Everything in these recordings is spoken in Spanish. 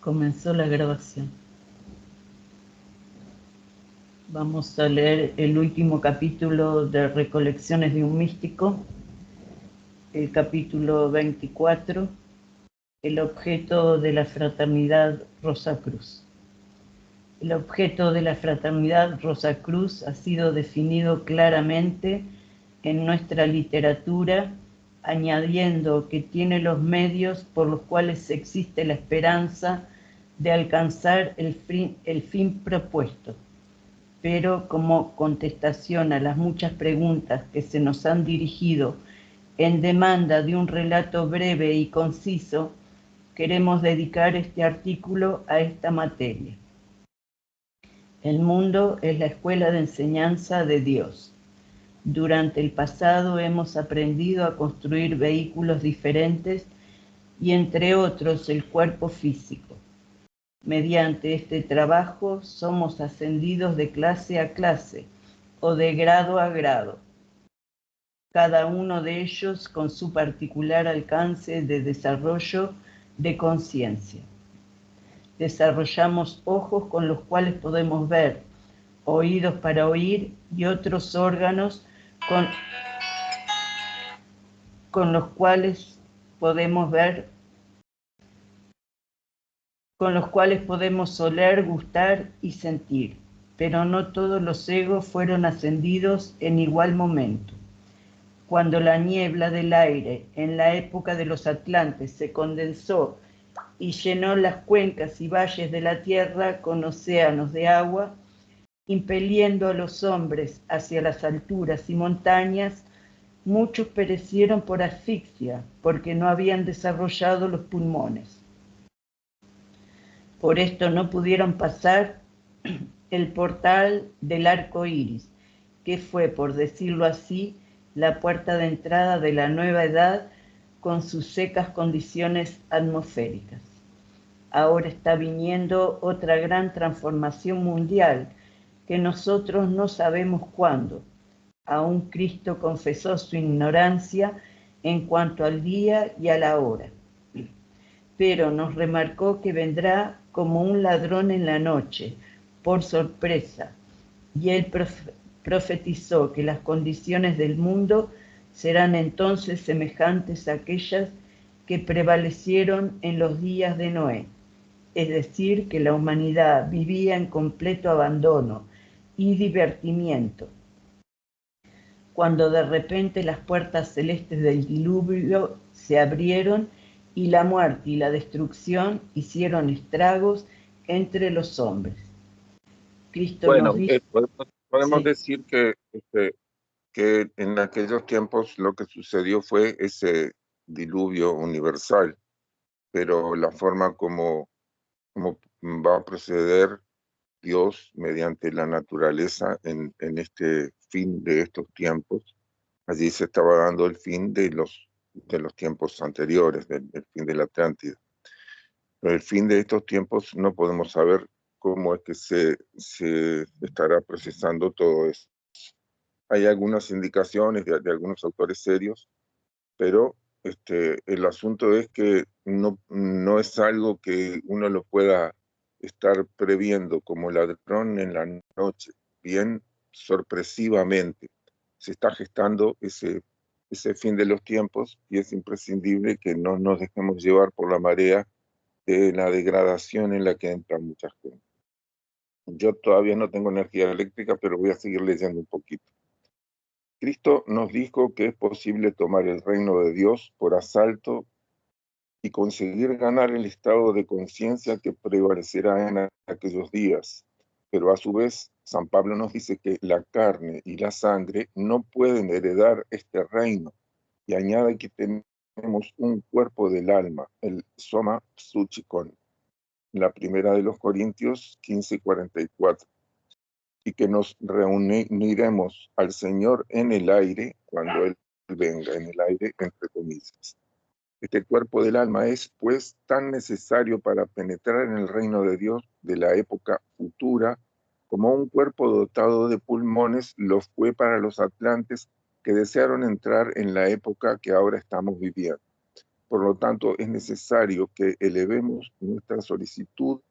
Comenzó la grabación. Vamos a leer el último capítulo de Recolecciones de un Místico, el capítulo 24, el objeto de la Fraternidad Rosacruz. El objeto de la Fraternidad Rosacruz ha sido definido claramente en nuestra literatura, añadiendo que tiene los medios por los cuales existe la esperanza de alcanzar el fin propuesto. Pero como contestación a las muchas preguntas que se nos han dirigido en demanda de un relato breve y conciso, queremos dedicar este artículo a esta materia. El mundo es la escuela de enseñanza de Dios. Durante el pasado hemos aprendido a construir vehículos diferentes y entre otros el cuerpo físico. Mediante este trabajo somos ascendidos de clase a clase o de grado a grado, cada uno de ellos con su particular alcance de desarrollo de conciencia. Desarrollamos ojos con los cuales podemos ver, oídos para oír y otros órganos con los cuales podemos ver, con los cuales podemos oler, gustar y sentir, pero no todos los egos fueron ascendidos en igual momento. Cuando la niebla del aire en la época de los Atlantes se condensó y llenó las cuencas y valles de la tierra con océanos de agua, impeliendo a los hombres hacia las alturas y montañas, muchos perecieron por asfixia porque no habían desarrollado los pulmones. Por esto no pudieron pasar el portal del arco iris, que fue, por decirlo así, la puerta de entrada de la nueva edad con sus secas condiciones atmosféricas. Ahora está viniendo otra gran transformación mundial que nosotros no sabemos cuándo. Aún Cristo confesó su ignorancia en cuanto al día y a la hora, pero nos remarcó que vendrá como un ladrón en la noche, por sorpresa, y él profetizó que las condiciones del mundo serán entonces semejantes a aquellas que prevalecieron en los días de Noé, es decir, que la humanidad vivía en completo abandono y divertimiento, cuando de repente las puertas celestes del diluvio se abrieron y la muerte y la destrucción hicieron estragos entre los hombres. Cristo nos dijo... Podemos sí. decir que en aquellos tiempos lo que sucedió fue ese diluvio universal, pero la forma como va a proceder Dios mediante la naturaleza en este fin de estos tiempos, allí se estaba dando el fin de los tiempos anteriores, del fin de la Atlántida. Pero el fin de estos tiempos no podemos saber cómo es que se estará procesando todo eso. Hay algunas indicaciones de algunos autores serios, pero el asunto es que no es algo que uno lo pueda estar previendo como ladrón en la noche, bien sorpresivamente. Se está gestando ese fin de los tiempos y es imprescindible que no nos dejemos llevar por la marea de la degradación en la que entra mucha gente. Yo todavía no tengo energía eléctrica, pero voy a seguir leyendo un poquito. Cristo nos dijo que es posible tomar el reino de Dios por asalto y conseguir ganar el estado de conciencia que prevalecerá en aquellos días. Pero a su vez, San Pablo nos dice que la carne y la sangre no pueden heredar este reino, y añade que tenemos un cuerpo del alma, el soma psuchikon, la primera de los Corintios 15:44, y que nos reuniremos al Señor en el aire cuando Él venga, en el aire entre comillas. Este cuerpo del alma es, pues, tan necesario para penetrar en el reino de Dios de la época futura, como un cuerpo dotado de pulmones lo fue para los atlantes que desearon entrar en la época que ahora estamos viviendo. Por lo tanto, es necesario que elevemos nuestra solicitud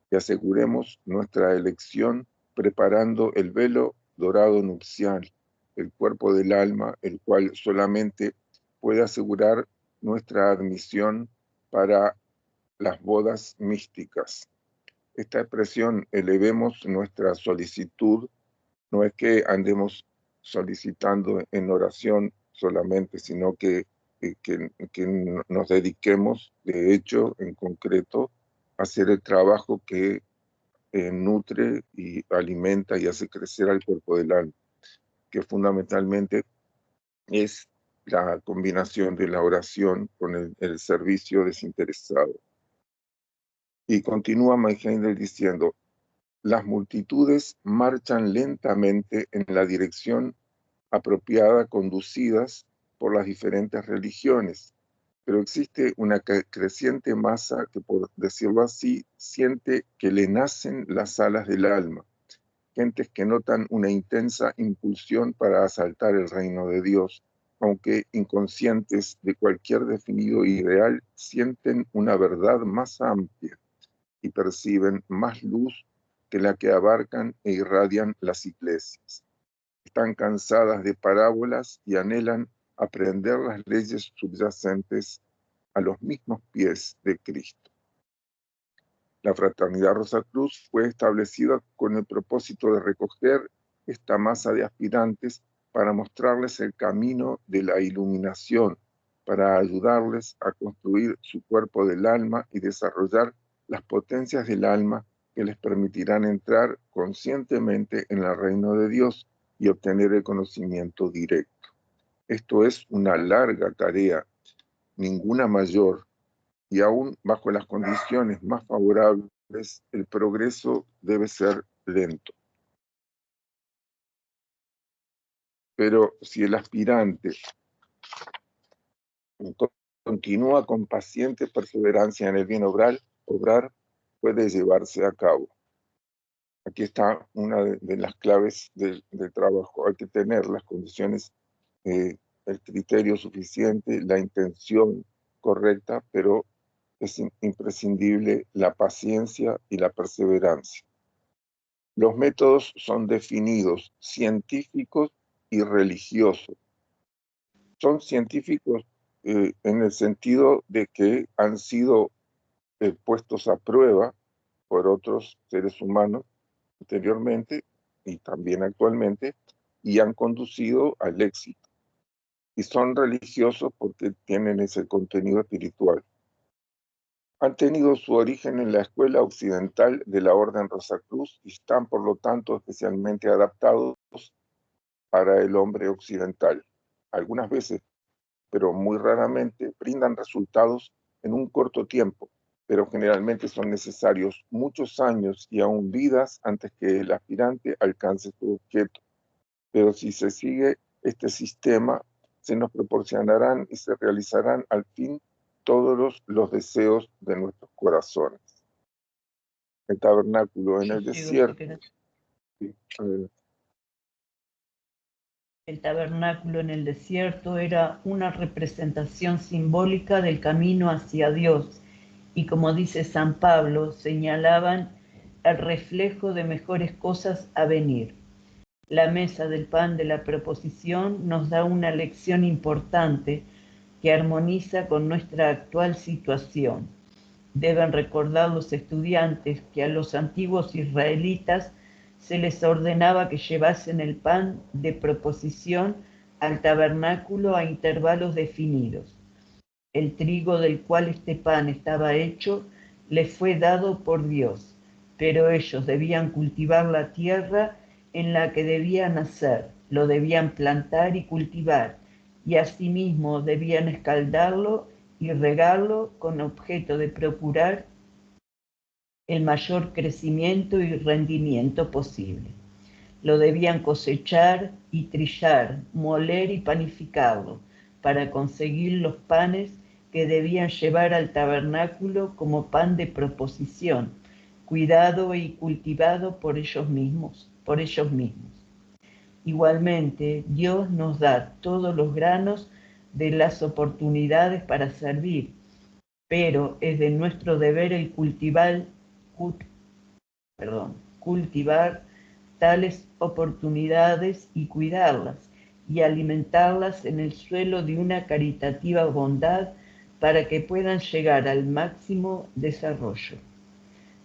y aseguremos nuestra elección preparando el velo dorado nupcial, el cuerpo del alma, el cual solamente puede asegurar nuestra admisión para las bodas místicas. Esta expresión, elevemos nuestra solicitud, no es que andemos solicitando en oración solamente, sino que nos dediquemos, de hecho, en concreto, a hacer el trabajo que nutre y alimenta y hace crecer al cuerpo del alma, que fundamentalmente es la combinación de la oración con el servicio desinteresado. Y continúa Maihender diciendo, las multitudes marchan lentamente en la dirección apropiada, conducidas por las diferentes religiones, pero existe una creciente masa que, por decirlo así, siente que le nacen las alas del alma, gentes que notan una intensa impulsión para asaltar el reino de Dios, aunque inconscientes de cualquier definido ideal, sienten una verdad más amplia y perciben más luz que la que abarcan e irradian las iglesias. Están cansadas de parábolas y anhelan aprender las leyes subyacentes a los mismos pies de Cristo. La Fraternidad Rosacruz fue establecida con el propósito de recoger esta masa de aspirantes para mostrarles el camino de la iluminación, para ayudarles a construir su cuerpo del alma y desarrollar las potencias del alma que les permitirán entrar conscientemente en el reino de Dios y obtener el conocimiento directo. Esto es una larga tarea, ninguna mayor, y aún bajo las condiciones más favorables, el progreso debe ser lento. Pero si el aspirante continúa con paciente perseverancia en el bien obrar puede llevarse a cabo. Aquí está una de las claves del trabajo. Hay que tener las condiciones, el criterio suficiente, la intención correcta, pero es imprescindible la paciencia y la perseverancia. Los métodos son definidos, científicos y religiosos. Son científicos en el sentido de que han sido puestos a prueba por otros seres humanos anteriormente y también actualmente, y han conducido al éxito. Y son religiosos porque tienen ese contenido espiritual. Han tenido su origen en la escuela occidental de la Orden Rosacruz y están, por lo tanto, especialmente adaptados para el hombre occidental. Algunas veces, pero muy raramente, brindan resultados en un corto tiempo, pero generalmente son necesarios muchos años y aún vidas antes que el aspirante alcance su objeto. Pero si se sigue este sistema, se nos proporcionarán y se realizarán al fin todos los deseos de nuestros corazones. El tabernáculo en el desierto. Sí, el tabernáculo en el desierto era una representación simbólica del camino hacia Dios y, como dice San Pablo, señalaban el reflejo de mejores cosas a venir. La mesa del pan de la proposición nos da una lección importante que armoniza con nuestra actual situación. Deben recordar los estudiantes que a los antiguos israelitas se les ordenaba que llevasen el pan de proposición al tabernáculo a intervalos definidos. El trigo del cual este pan estaba hecho les fue dado por Dios, pero ellos debían cultivar la tierra en la que debían nacer, lo debían plantar y cultivar, y asimismo debían escaldarlo y regarlo con objeto de procurar el mayor crecimiento y rendimiento posible. Lo debían cosechar y trillar, moler y panificarlo, para conseguir los panes que debían llevar al tabernáculo como pan de proposición, cuidado y cultivado por ellos mismos. Igualmente, Dios nos da todos los granos de las oportunidades para servir, pero es de nuestro deber el cultivar tales oportunidades y cuidarlas y alimentarlas en el suelo de una caritativa bondad para que puedan llegar al máximo desarrollo.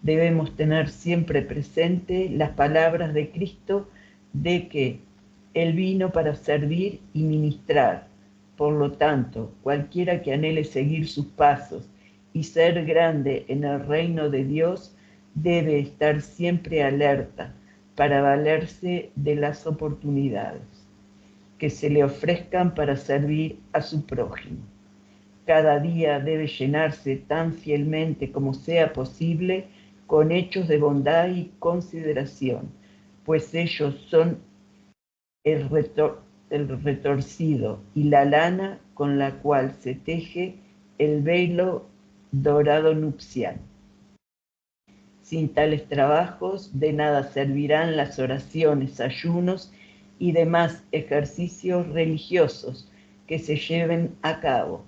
Debemos tener siempre presente las palabras de Cristo de que Él vino para servir y ministrar. Por lo tanto, cualquiera que anhele seguir sus pasos y ser grande en el reino de Dios debe estar siempre alerta para valerse de las oportunidades que se le ofrezcan para servir a su prójimo. Cada día debe llenarse tan fielmente como sea posible con hechos de bondad y consideración, pues ellos son el retorcido y la lana con la cual se teje el velo dorado nupcial. Sin tales trabajos, de nada servirán las oraciones, ayunos y demás ejercicios religiosos que se lleven a cabo.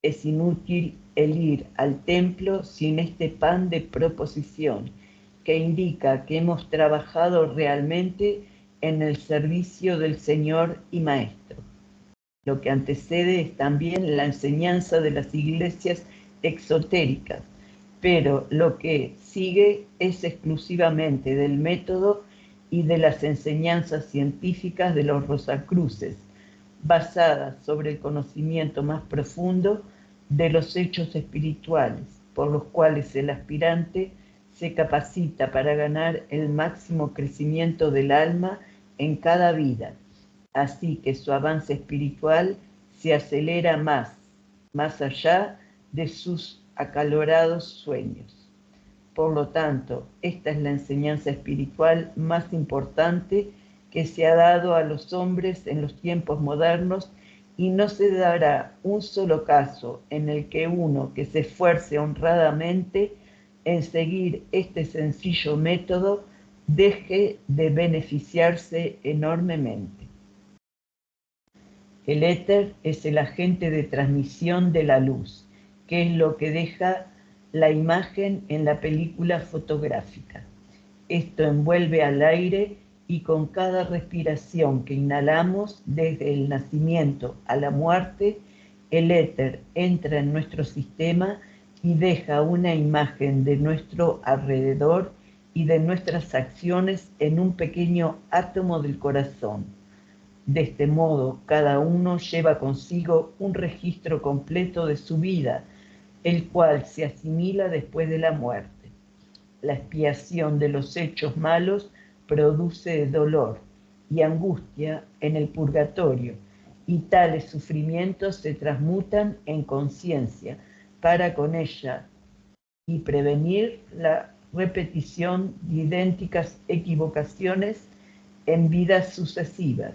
Es inútil el ir al templo sin este pan de proposición, que indica que hemos trabajado realmente en el servicio del Señor y Maestro. Lo que antecede es también la enseñanza de las iglesias exotéricas, pero lo que sigue es exclusivamente del método y de las enseñanzas científicas de los Rosacruces, basadas sobre el conocimiento más profundo de los hechos espirituales, por los cuales el aspirante se capacita para ganar el máximo crecimiento del alma en cada vida, así que su avance espiritual se acelera más allá de sus acalorados sueños. Por lo tanto, esta es la enseñanza espiritual más importante que se ha dado a los hombres en los tiempos modernos, y no se dará un solo caso en el que uno que se esfuerce honradamente en seguir este sencillo método deje de beneficiarse enormemente. El éter es el agente de transmisión de la luz, que es lo que deja la imagen en la película fotográfica. Esto envuelve al aire y con cada respiración que inhalamos desde el nacimiento a la muerte, el éter entra en nuestro sistema y deja una imagen de nuestro alrededor y de nuestras acciones en un pequeño átomo del corazón. De este modo, cada uno lleva consigo un registro completo de su vida, el cual se asimila después de la muerte. La expiación de los hechos malos produce dolor y angustia en el purgatorio, y tales sufrimientos se transmutan en conciencia para con ella y prevenir la repetición de idénticas equivocaciones en vidas sucesivas,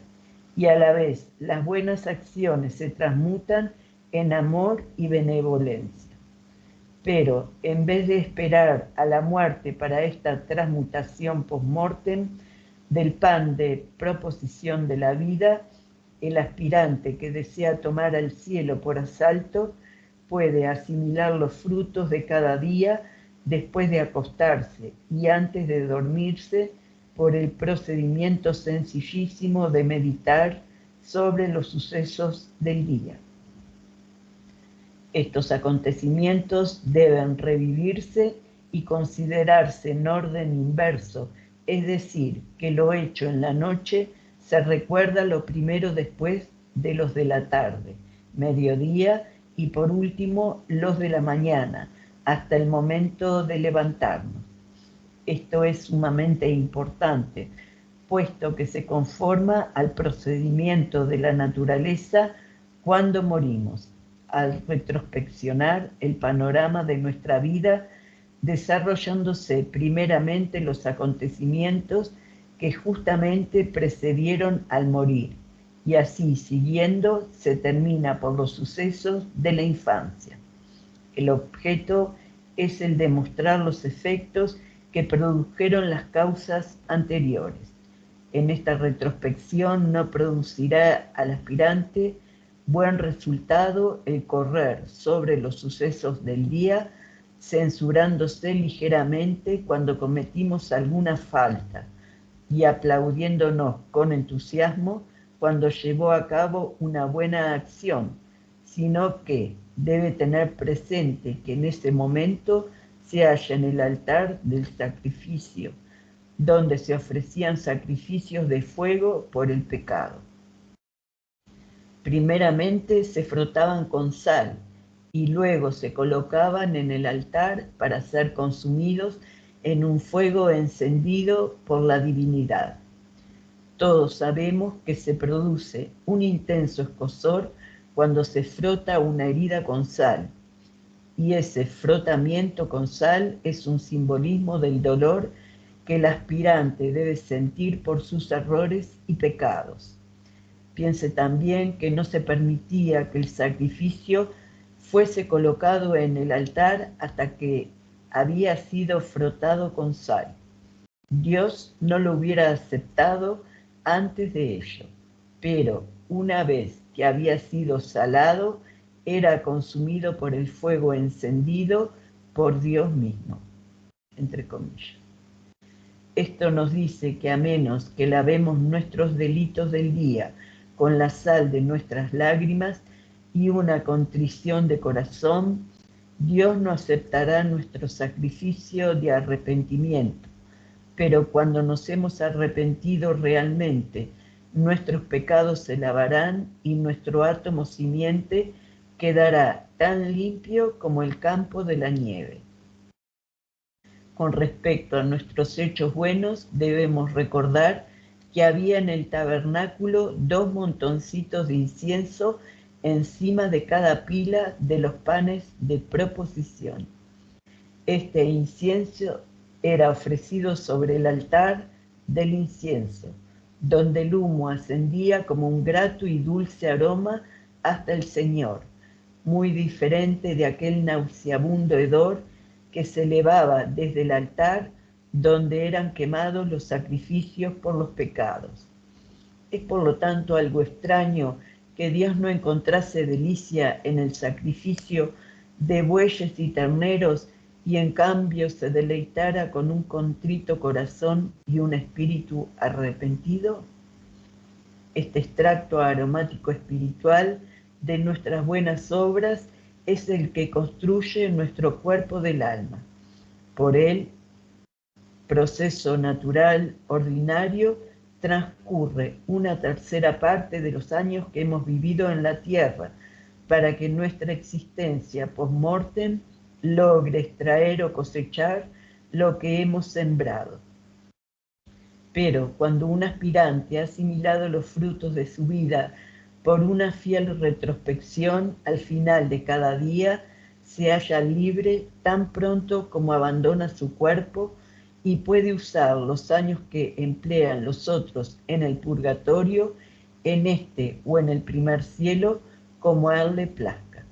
y a la vez las buenas acciones se transmutan en amor y benevolencia. Pero en vez de esperar a la muerte para esta transmutación post-mortem del pan de proposición de la vida, el aspirante que desea tomar al cielo por asalto puede asimilar los frutos de cada día después de acostarse y antes de dormirse por el procedimiento sencillísimo de meditar sobre los sucesos del día. Estos acontecimientos deben revivirse y considerarse en orden inverso, es decir, que lo hecho en la noche se recuerda lo primero después de los de la tarde, mediodía y por último los de la mañana, hasta el momento de levantarnos. Esto es sumamente importante, puesto que se conforma al procedimiento de la naturaleza cuando morimos, al retrospeccionar el panorama de nuestra vida, desarrollándose primeramente los acontecimientos que justamente precedieron al morir, y así siguiendo se termina por los sucesos de la infancia. El objeto es el de mostrar los efectos que produjeron las causas anteriores. En esta retrospección no producirá al aspirante buen resultado el correr sobre los sucesos del día, censurándose ligeramente cuando cometimos alguna falta y aplaudiéndonos con entusiasmo cuando llevó a cabo una buena acción, sino que debe tener presente que en ese momento se halla en el altar del sacrificio, donde se ofrecían sacrificios de fuego por el pecado. Primeramente se frotaban con sal y luego se colocaban en el altar para ser consumidos en un fuego encendido por la divinidad. Todos sabemos que se produce un intenso escozor cuando se frota una herida con sal, y ese frotamiento con sal es un simbolismo del dolor que el aspirante debe sentir por sus errores y pecados. Piense también que no se permitía que el sacrificio fuese colocado en el altar hasta que había sido frotado con sal. Dios no lo hubiera aceptado antes de ello, pero una vez que había sido salado, era consumido por el fuego encendido por Dios mismo, entre comillas. Esto nos dice que a menos que lavemos nuestros delitos del día con la sal de nuestras lágrimas y una contrición de corazón, Dios no aceptará nuestro sacrificio de arrepentimiento. Pero cuando nos hemos arrepentido realmente, nuestros pecados se lavarán y nuestro átomo simiente quedará tan limpio como el campo de la nieve. Con respecto a nuestros hechos buenos, debemos recordar que había en el tabernáculo 2 montoncitos de incienso encima de cada pila de los panes de proposición. Este incienso era ofrecido sobre el altar del incienso, donde el humo ascendía como un grato y dulce aroma hasta el Señor, muy diferente de aquel nauseabundo hedor que se elevaba desde el altar donde eran quemados los sacrificios por los pecados. Es por lo tanto algo extraño que Dios no encontrase delicia en el sacrificio de bueyes y terneros y en cambio se deleitara con un contrito corazón y un espíritu arrepentido. Este extracto aromático espiritual de nuestras buenas obras es el que construye nuestro cuerpo del alma. Por él, proceso natural, ordinario, transcurre una tercera parte de los años que hemos vivido en la tierra, para que nuestra existencia post-mortem logre extraer o cosechar lo que hemos sembrado. Pero cuando un aspirante ha asimilado los frutos de su vida por una fiel retrospección al final de cada día, se halla libre tan pronto como abandona su cuerpo y puede usar los años que emplean los otros en el purgatorio, en este o en el primer cielo, como a él le plazca.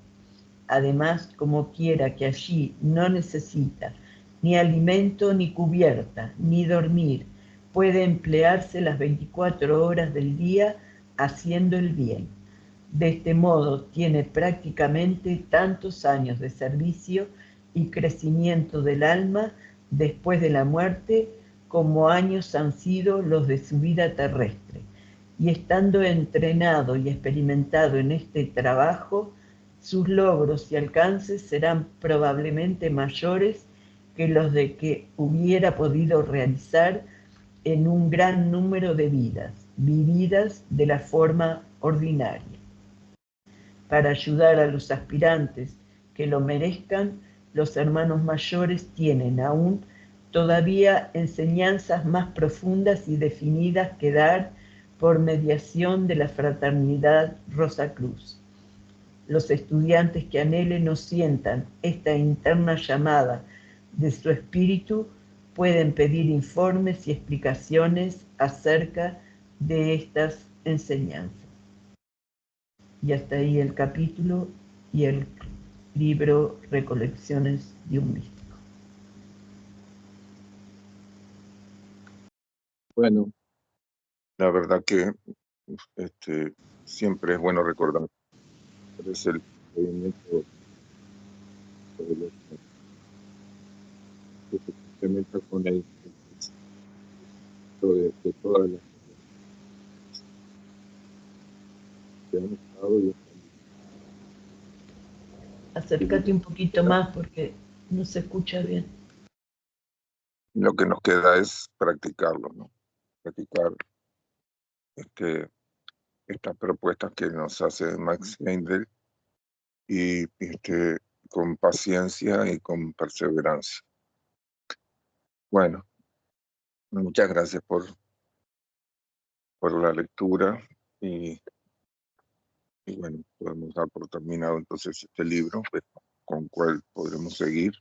Además, como quiera que allí no necesita ni alimento ni cubierta, ni dormir, puede emplearse las 24 horas del día haciendo el bien. De este modo tiene prácticamente tantos años de servicio y crecimiento del alma después de la muerte como años han sido los de su vida terrestre. Y estando entrenado y experimentado en este trabajo, sus logros y alcances serán probablemente mayores que los de que hubiera podido realizar en un gran número de vidas, vividas de la forma ordinaria. Para ayudar a los aspirantes que lo merezcan, los hermanos mayores tienen aún todavía enseñanzas más profundas y definidas que dar por mediación de la fraternidad Rosacruz. Los estudiantes que anhelen o sientan esta interna llamada de su espíritu pueden pedir informes y explicaciones acerca de estas enseñanzas. Y hasta ahí el capítulo y el libro Recolecciones de un Místico. Bueno, la verdad que siempre es bueno recordar es el movimiento que se complementa con el de todas las que han estado y Acércate un poquito más porque no se escucha bien. lo que nos queda es practicarlo, ¿no? Practicar estas propuestas que nos hace Max Heindel y con paciencia y con perseverancia. Bueno, muchas gracias por la lectura y bueno, podemos dar por terminado entonces este libro, con cual podremos seguir